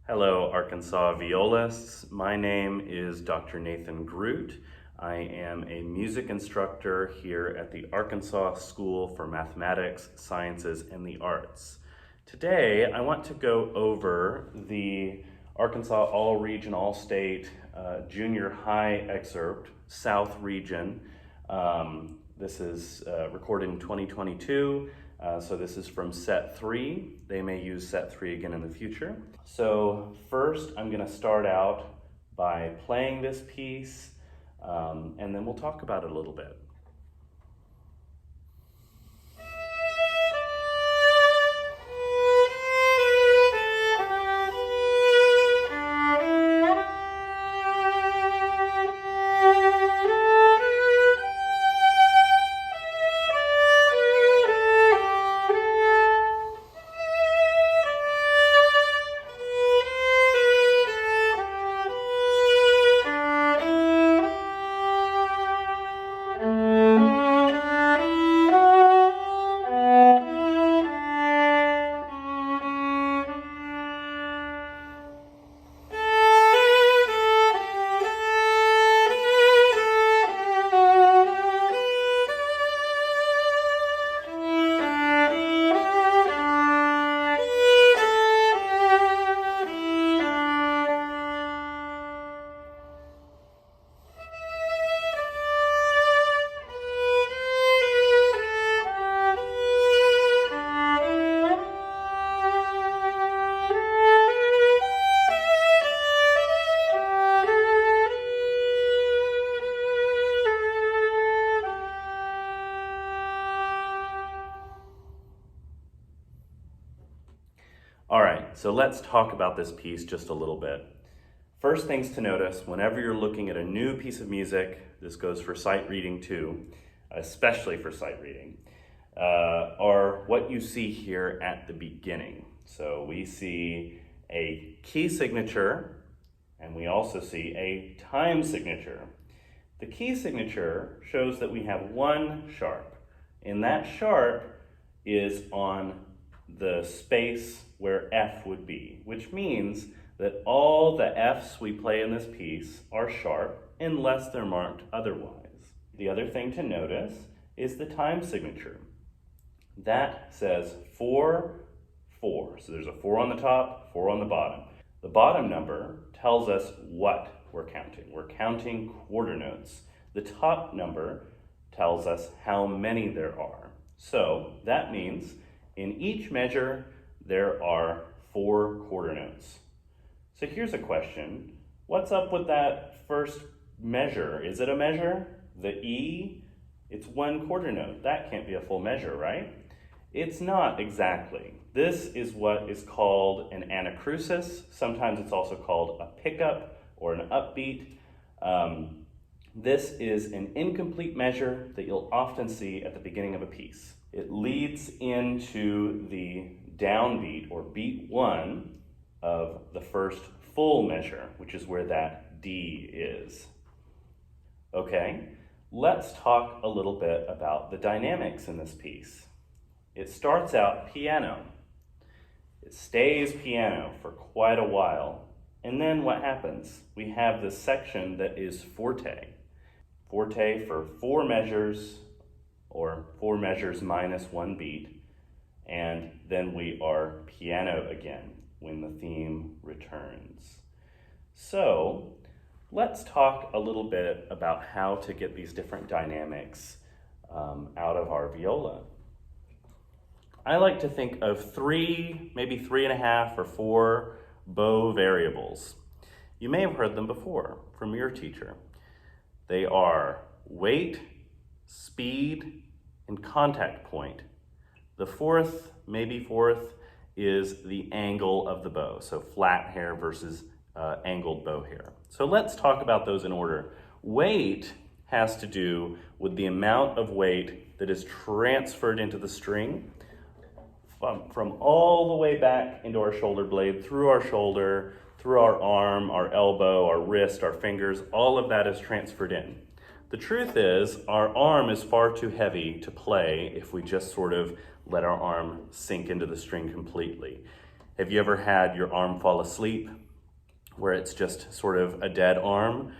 Hello, Arkansas Violists. My name is Dr. Nathan Groot. I am a music instructor here at the Arkansas School for Mathematics, Sciences, and the Arts. Today, I want to go over the Arkansas All-Region, All-State Junior High excerpt, South Region. This is recorded in 2022. So this is from set 3. They may use set 3 again in the future. So first I'm going to start out by playing this piece and then we'll talk about it a little bit. All right, so let's talk about this piece just a little bit. First things to notice, whenever you're looking at a new piece of music, this goes for sight reading too, especially for sight reading, are what you see here at the beginning. So we see a key signature, and we also see a time signature. The key signature shows that we have one sharp, and that sharp is on the space where F would be, which means that all the Fs we play in this piece are sharp unless they're marked otherwise. The other thing to notice is the time signature. That says 4, 4. So there's a 4 on the top, 4 on the bottom. The bottom number tells us what we're counting. We're counting quarter notes. The top number tells us how many there are. So that means in each measure, there are 4 quarter notes. So here's a question. What's up with that first measure? Is it a measure? The E, it's 1 quarter note. That can't be a full measure, right? It's not exactly. This is what is called an anacrusis. Sometimes it's also called a pickup or an upbeat. This is an incomplete measure that you'll often see at the beginning of a piece. It leads into the downbeat or beat 1 of the first full measure, which is where that D is. Okay, let's talk a little bit about the dynamics in this piece. It starts out piano. It stays piano for quite a while. And then what happens? We have this section that is forte. Forte for 4 measures, or 4 measures minus 1 beat, and then we are piano again when the theme returns. So let's talk a little bit about how to get these different dynamics out of our viola. I like to think of 3, maybe 3.5 or 4 bow variables. You may have heard them before from your teacher. They are weight, speed, and contact point. The fourth, maybe fourth, is the angle of the bow. So flat hair versus angled bow hair. So let's talk about those in order. Weight has to do with the amount of weight that is transferred into the string from all the way back into our shoulder blade, through our shoulder, through our arm, our elbow, our wrist, our fingers, all of that is transferred in. The truth is, our arm is far too heavy to play if we just sort of let our arm sink into the string completely. Have you ever had your arm fall asleep where it's just sort of a dead arm?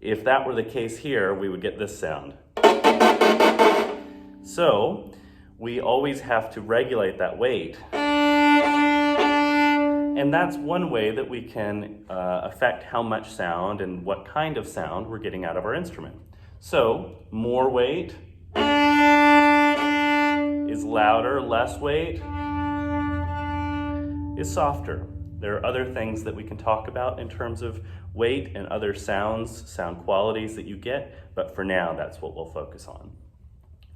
If that were the case here, we would get this sound. So we always have to regulate that weight. And that's one way that we can affect how much sound and what kind of sound we're getting out of our instrument. So more weight is louder, less weight is softer. There are other things that we can talk about in terms of weight and other sounds, sound qualities that you get, but for now, that's what we'll focus on.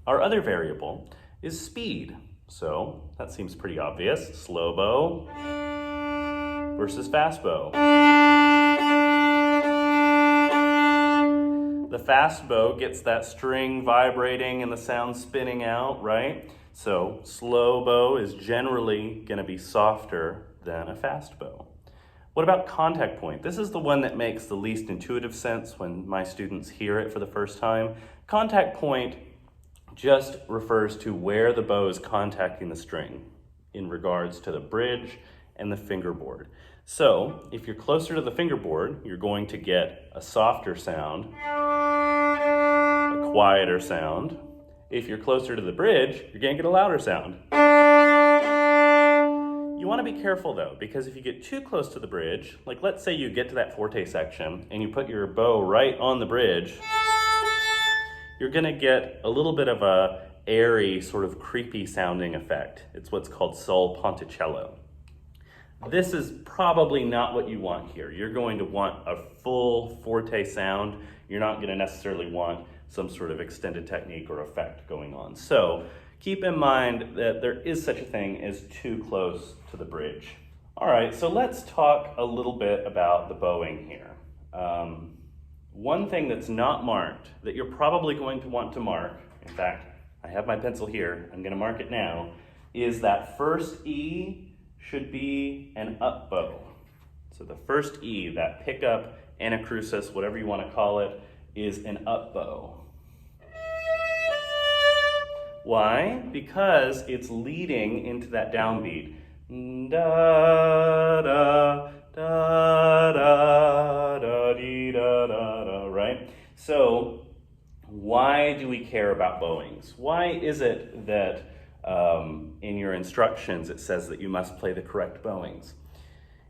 Our other variable is speed. So that seems pretty obvious. Slow bow versus fast bow. The fast bow gets that string vibrating and the sound spinning out, right? So slow bow is generally going to be softer than a fast bow. What about contact point? This is the one that makes the least intuitive sense when my students hear it for the first time. Contact point just refers to where the bow is contacting the string in regards to the bridge and the fingerboard. So if you're closer to the fingerboard, you're going to get a softer sound, a quieter sound. If you're closer to the bridge, you're going to get a louder sound. You want to be careful though, because if you get too close to the bridge, like let's say you get to that forte section and you put your bow right on the bridge, you're going to get a little bit of a airy, sort of creepy sounding effect. It's what's called sol ponticello. This is probably not what you want here. You're going to want a full forte sound. You're not going to necessarily want some sort of extended technique or effect going on. So keep in mind that there is such a thing as too close to the bridge. All right, so let's talk a little bit about the bowing here. One thing that's not marked that you're probably going to want to mark, in fact, I have my pencil here, I'm going to mark it now, is that first E should be an up bow. So the first E, that pickup, anacrusis, whatever you want to call it, is an up bow. Why? Because it's leading into that downbeat. Da da da da da dee da da da, right? So why do we care about bowings? Why is it that in your instructions it says that you must play the correct bowings?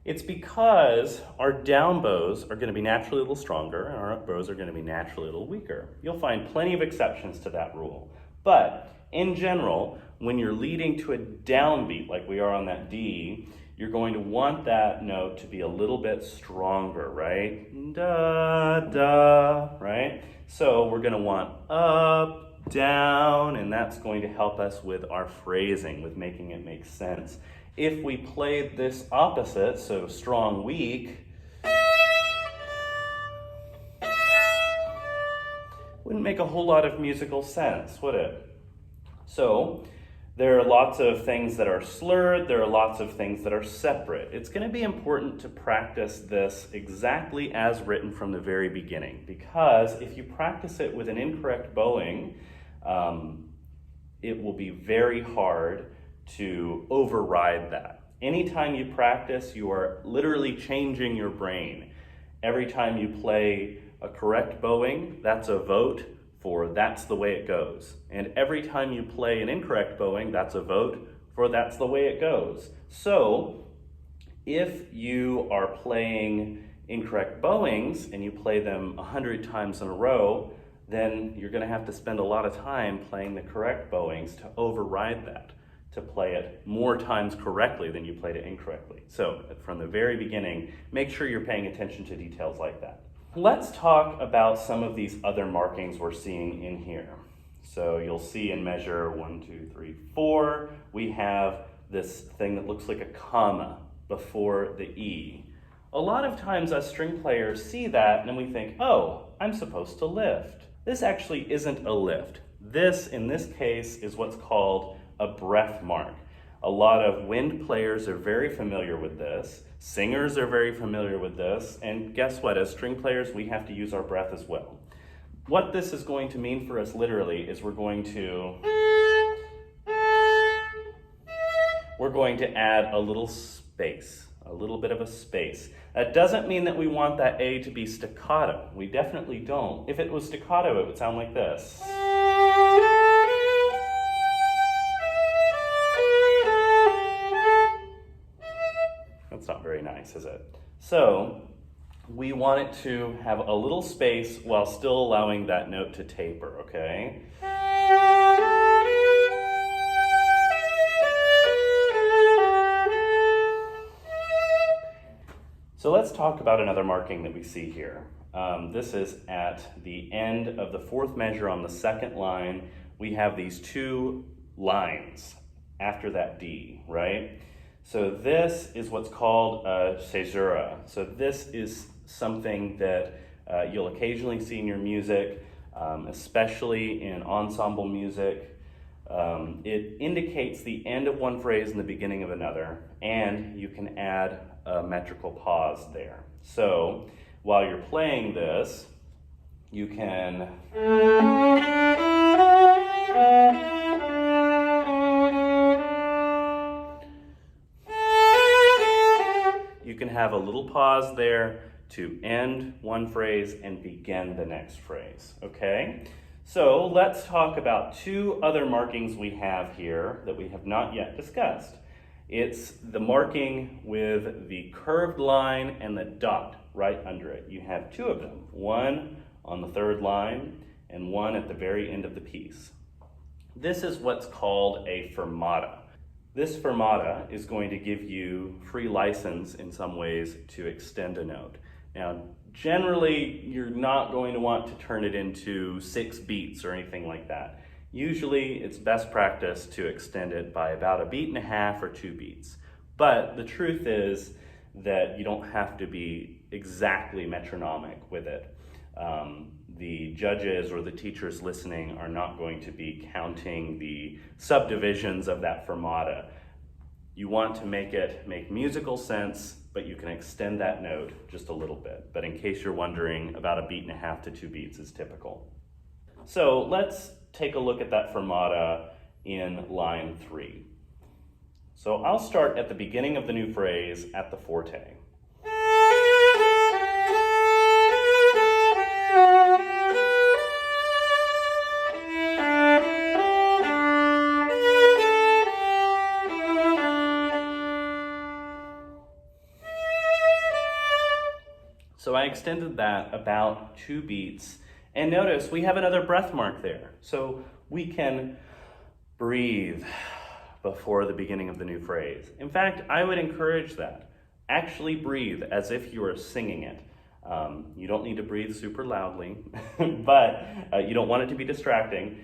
It's because our down bows are going to be naturally a little stronger and our up bows are going to be naturally a little weaker. You'll find plenty of exceptions to that rule. But in general, when you're leading to a downbeat like we are on that D, you're going to want that note to be a little bit stronger, right? Da, da, right? So we're going to want up, down, and that's going to help us with our phrasing, with making it make sense. If we played this opposite, so strong, weak, wouldn't make a whole lot of musical sense, would it? So there are lots of things that are slurred, there are lots of things that are separate. It's going to be important to practice this exactly as written from the very beginning, because if you practice it with an incorrect bowing, it will be very hard to override that. Anytime you practice, you are literally changing your brain. Every time you play a correct bowing, that's a vote for that's the way it goes. And every time you play an incorrect bowing, that's a vote for that's the way it goes. So if you are playing incorrect bowings and you play them 100 times in a row, then you're going to have to spend a lot of time playing the correct bowings to override that, to play it more times correctly than you played it incorrectly. So from the very beginning, make sure you're paying attention to details like that. Let's talk about some of these other markings we're seeing in here. So you'll see in measure 1, 2, 3, 4, we have this thing that looks like a comma before the E. A lot of times us string players see that and we think, oh, I'm supposed to lift. This actually isn't a lift. This, in this case, is what's called a breath mark. A lot of wind players are very familiar with this. Singers are very familiar with this. And guess what? As string players, we have to use our breath as well. What this is going to mean for us literally is we're going to we're going to add a little space, a little bit of a space. That doesn't mean that we want that A to be staccato. We definitely don't. If it was staccato, it would sound like this. That's not very nice, is it? So we want it to have a little space while still allowing that note to taper, okay? So let's talk about another marking that we see here. This is at the end of the fourth measure on the second line. We have these two lines after that D, right? So this is what's called a Caesura. So this is something that you'll occasionally see in your music, especially in ensemble music. It indicates the end of one phrase and the beginning of another, and you can add a metrical pause there. So while you're playing this, you can have a little pause there to end one phrase and begin the next phrase, okay? So let's talk about two other markings we have here that we have not yet discussed. It's the marking with the curved line and the dot right under it. You have two of them, one on the third line and one at the very end of the piece. This is what's called a fermata. This fermata is going to give you free license in some ways to extend a note. Now, generally, you're not going to want to turn it into 6 beats or anything like that. Usually, it's best practice to extend it by about 1.5 beats or 2 beats. But the truth is that you don't have to be exactly metronomic with it. The judges or the teachers listening are not going to be counting the subdivisions of that fermata. You want to make it make musical sense, but you can extend that note just a little bit. But in case you're wondering, about 1.5 beats to 2 beats is typical. So let's take a look at that fermata in line 3. So I'll start at the beginning of the new phrase at the forte. So I extended that about 2 beats, and notice we have another breath mark there. So we can breathe before the beginning of the new phrase. In fact, I would encourage that. Actually breathe as if you are singing it. You don't need to breathe super loudly, but you don't want it to be distracting.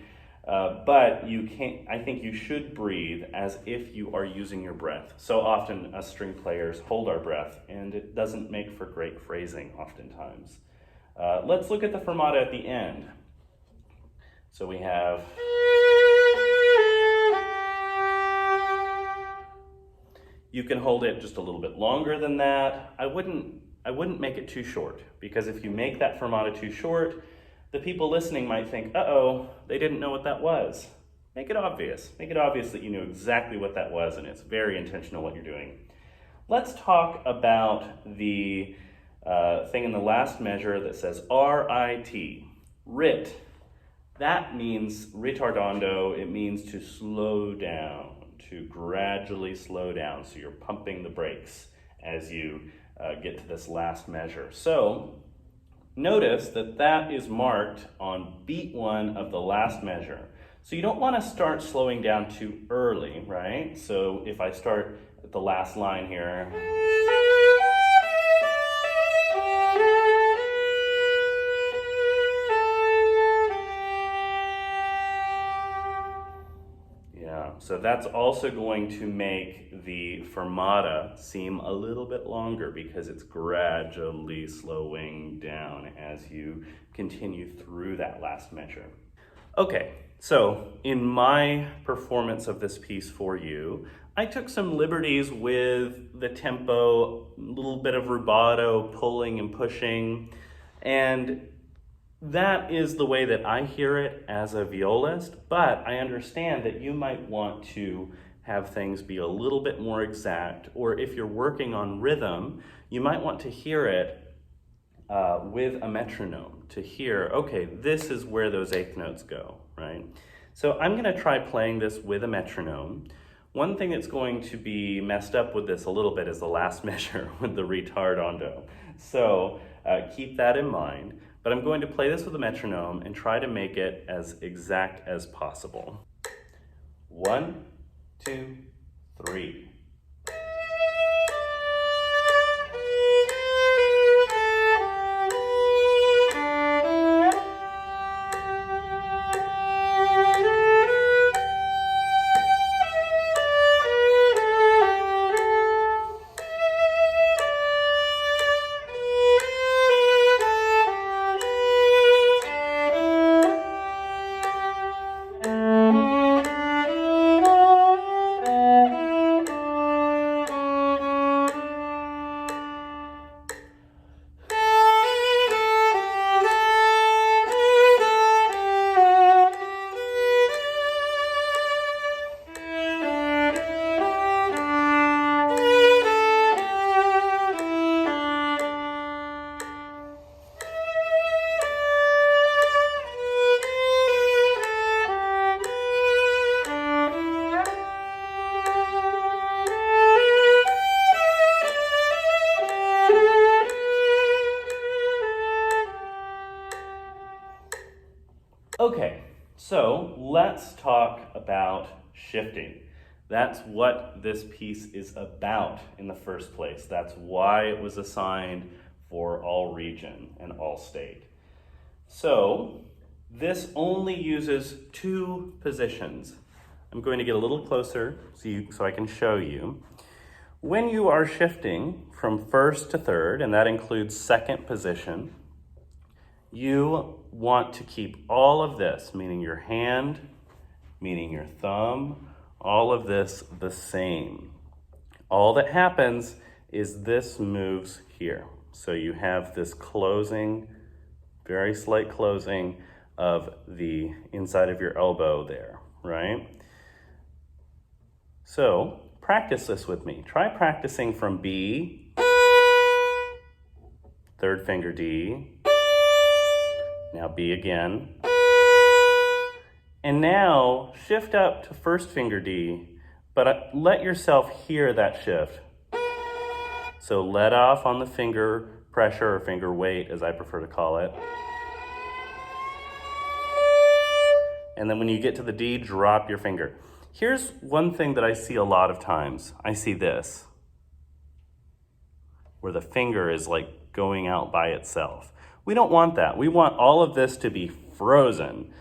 But I think you should breathe as if you are using your breath. So often us string players hold our breath, and it doesn't make for great phrasing oftentimes. Let's look at the fermata at the end. So we have... You can hold it just a little bit longer than that. I wouldn't make it too short, because if you make that fermata too short, the people listening might think, uh-oh, they didn't know what that was. Make it obvious. Make it obvious that you knew exactly what that was, and it's very intentional what you're doing. Let's talk about the thing in the last measure that says R-I-T, rit. That means ritardando. It means to slow down, to gradually slow down. So you're pumping the brakes as you get to this last measure. So notice that that is marked on beat 1 of the last measure. So you don't want to start slowing down too early, right? So if I start at the last line here, so that's also going to make the fermata seem a little bit longer because it's gradually slowing down as you continue through that last measure. Okay, so in my performance of this piece for you, I took some liberties with the tempo, a little bit of rubato, pulling and pushing, and that is the way that I hear it as a violist, but I understand that you might want to have things be a little bit more exact, or if you're working on rhythm, you might want to hear it with a metronome to hear, okay, this is where those eighth notes go, right? So I'm gonna try playing this with a metronome. One thing that's going to be messed up with this a little bit is the last measure with the retardando. So keep that in mind. But I'm going to play this with a metronome and try to make it as exact as possible. 1, 2, 3. Okay, so let's talk about shifting. That's what this piece is about in the first place. That's why it was assigned for all region and all state. So this only uses 2 positions. I'm going to get a little closer so I can show you. When you are shifting from first to third, and that includes second position, you want to keep all of this, meaning your hand, meaning your thumb, all of this the same. All that happens is this moves here. So you have this closing, very slight closing of the inside of your elbow there, right? So practice this with me. Try practicing from B, third finger D, now B again. And now shift up to first finger D, but let yourself hear that shift. So let off on the finger pressure or finger weight, as I prefer to call it. And then when you get to the D, drop your finger. Here's one thing that I see a lot of times. I see this, where the finger is like going out by itself. We don't want that. We want all of this to be frozen.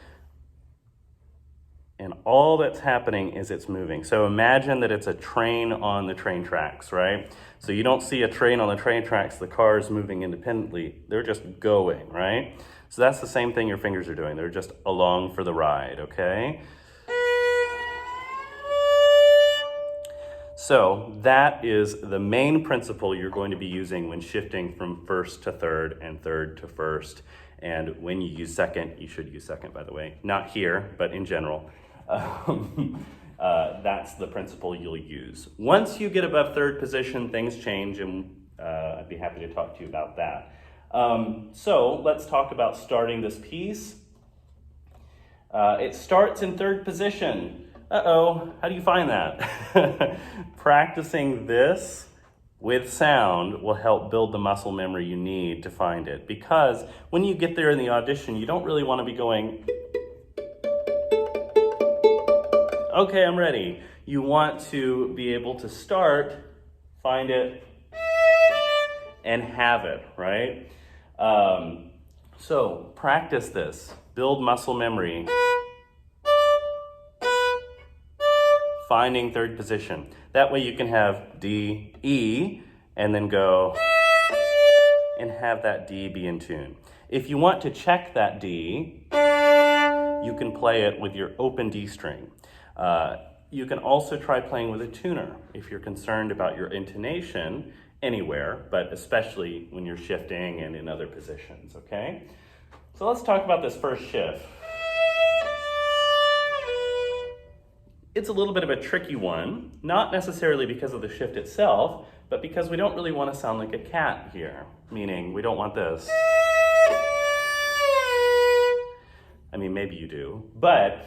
And all that's happening is it's moving. So imagine that it's a train on the train tracks, right? So you don't see a train on the train tracks, the cars moving independently. They're just going, right? So that's the same thing your fingers are doing. They're just along for the ride, okay? So that is the main principle you're going to be using when shifting from first to third and third to first. And when you use second, you should use second, by the way. Not here, but in general. That's the principle you'll use. Once you get above third position, things change, and I'd be happy to talk to you about that. So let's talk about starting this piece. It starts in third position. Uh-oh, how do you find that? Practicing this with sound will help build the muscle memory you need to find it. Because when you get there in the audition, you don't really want to be going, okay, I'm ready. You want to be able to start, find it, and have it, right? So practice this, build muscle memory. Finding third position. That way you can have D, E, and then go and have that D be in tune. If you want to check that D, you can play it with your open D string. You can also try playing with a tuner if you're concerned about your intonation anywhere, but especially when you're shifting and in other positions, okay? So let's talk about this first shift. it's a little bit of a tricky one, not necessarily because of the shift itself, but because we don't really want to sound like a cat here, meaning we don't want this. I mean, maybe you do, but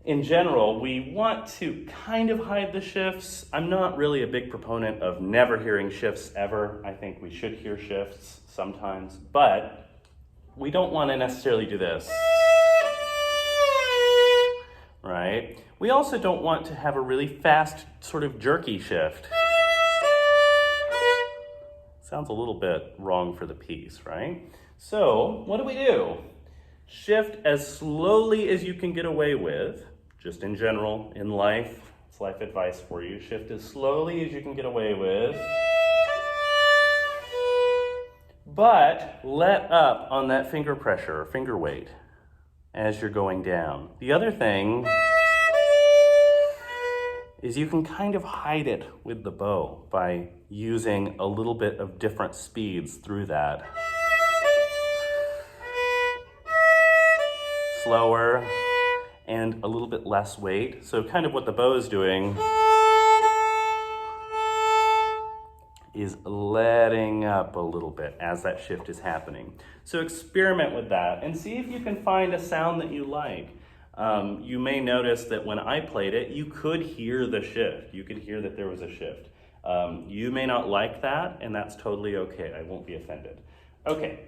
in general, we want to kind of hide the shifts. I'm not really a big proponent of never hearing shifts ever. I think we should hear shifts sometimes, but we don't want to necessarily do this, right? We also don't want to have a really fast, sort of jerky shift. Sounds a little bit wrong for the piece, right? So what do? Shift as slowly as you can get away with. Just in general, in life, it's life advice for you. Shift as slowly as you can get away with. But let up on that finger pressure or finger weight as you're going down. The other thing is you can kind of hide it with the bow by using a little bit of different speeds through that. Slower and a little bit less weight. So kind of what the bow is doing is letting up a little bit as that shift is happening. So experiment with that and see if you can find a sound that you like. You may notice that when I played it, you could hear the shift. You could hear that there was a shift. You may not like that, and that's totally okay. I won't be offended. Okay,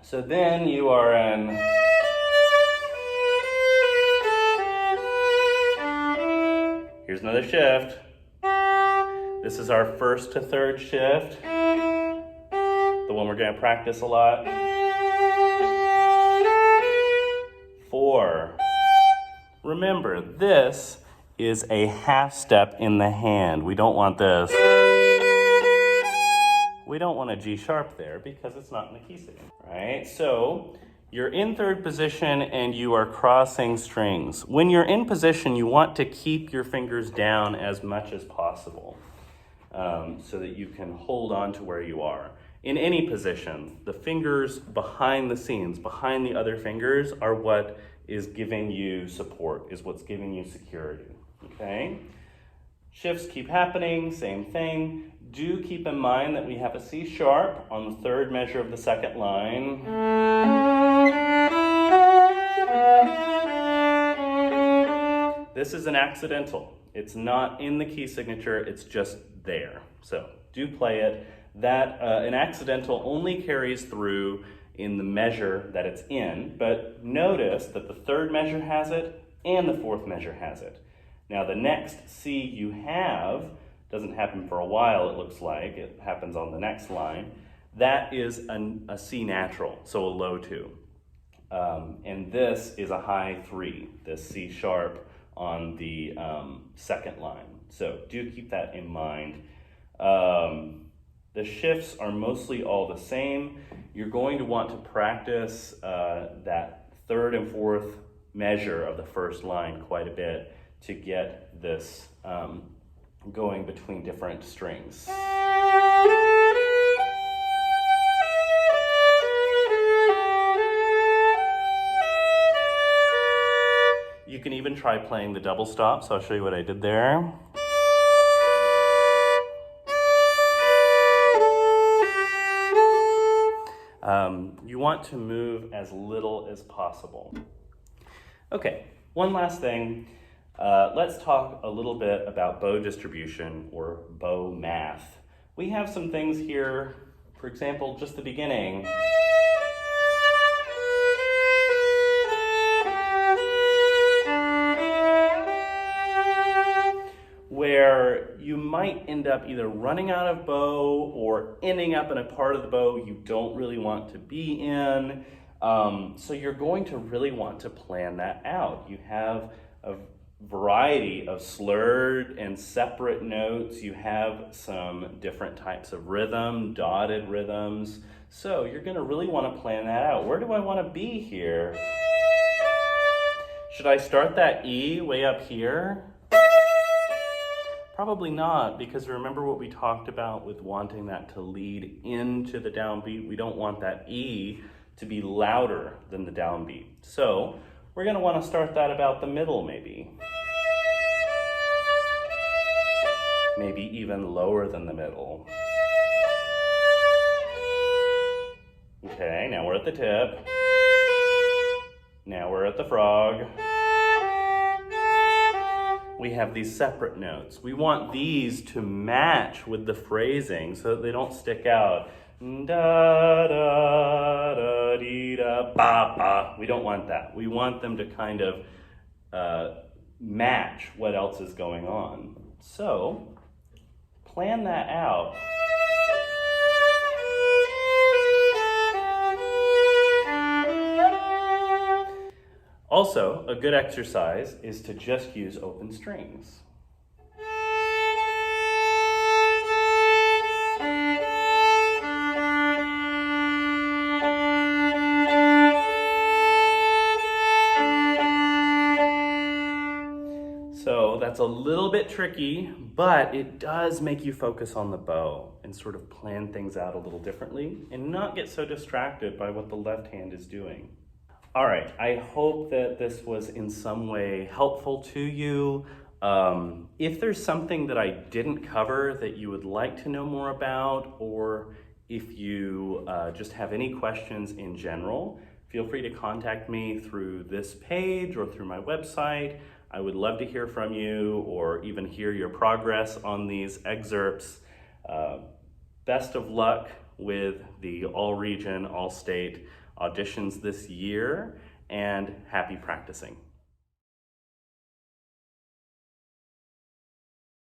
so then you are in... Here's another shift. This is our first to third shift, the one we're going to practice a lot. 4. Remember, this is a half step in the hand. We don't want this. We don't want a G sharp there because it's not in the key signature, right? So you're in third position and you are crossing strings. When you're in position, you want to keep your fingers down as much as possible so that you can hold on to where you are. In any position, the fingers behind the scenes, behind the other fingers, are what is giving you support, is what's giving you security, okay? Shifts keep happening, same thing. Do keep in mind that we have a C sharp on the third measure of the second line. This is an accidental. It's not in the key signature, it's just there. So do play it. That an accidental only carries through in the measure that it's in, but notice that the third measure has it and the fourth measure has it. Now the next C you have doesn't happen for a while, it looks like. It happens on the next line. That is a C natural, so a low 2. And this is a high 3, this C sharp on the second line. So do keep that in mind. The shifts are mostly all the same. You're going to want to practice that third and fourth measure of the first line quite a bit to get this going between different strings. You can even try playing the double stop, so I'll show you what I did there. You want to move as little as possible. Okay, one last thing. Let's talk a little bit about bow distribution or bow math. We have some things here, for example, just the beginning. Where you might end up either running out of bow or ending up in a part of the bow you don't really want to be in. So you're going to really want to plan that out. You have a variety of slurred and separate notes. You have some different types of rhythm, dotted rhythms. So you're going to really want to plan that out. Where do I want to be here? Should I start that E way up here? Probably not, because remember what we talked about with wanting that to lead into the downbeat. We don't want that E to be louder than the downbeat. So we're going to want to start that about the middle maybe. maybe even lower than the middle. Okay, now we're at the tip. Now we're at the frog. We have these separate notes. We want these to match with the phrasing so that they don't stick out. Da da da dee da ba ba. We don't want that. We want them to kind of match what else is going on. So plan that out. Also, a good exercise is to just use open strings. So that's a little bit tricky, but it does make you focus on the bow and sort of plan things out a little differently and not get so distracted by what the left hand is doing. All right, I hope that this was in some way helpful to you. If there's something that I didn't cover that you would like to know more about, or if you just have any questions in general, feel free to contact me through this page or through my website. I would love to hear from you or even hear your progress on these excerpts. Best of luck with the all-region, all-state auditions this year, and happy practicing.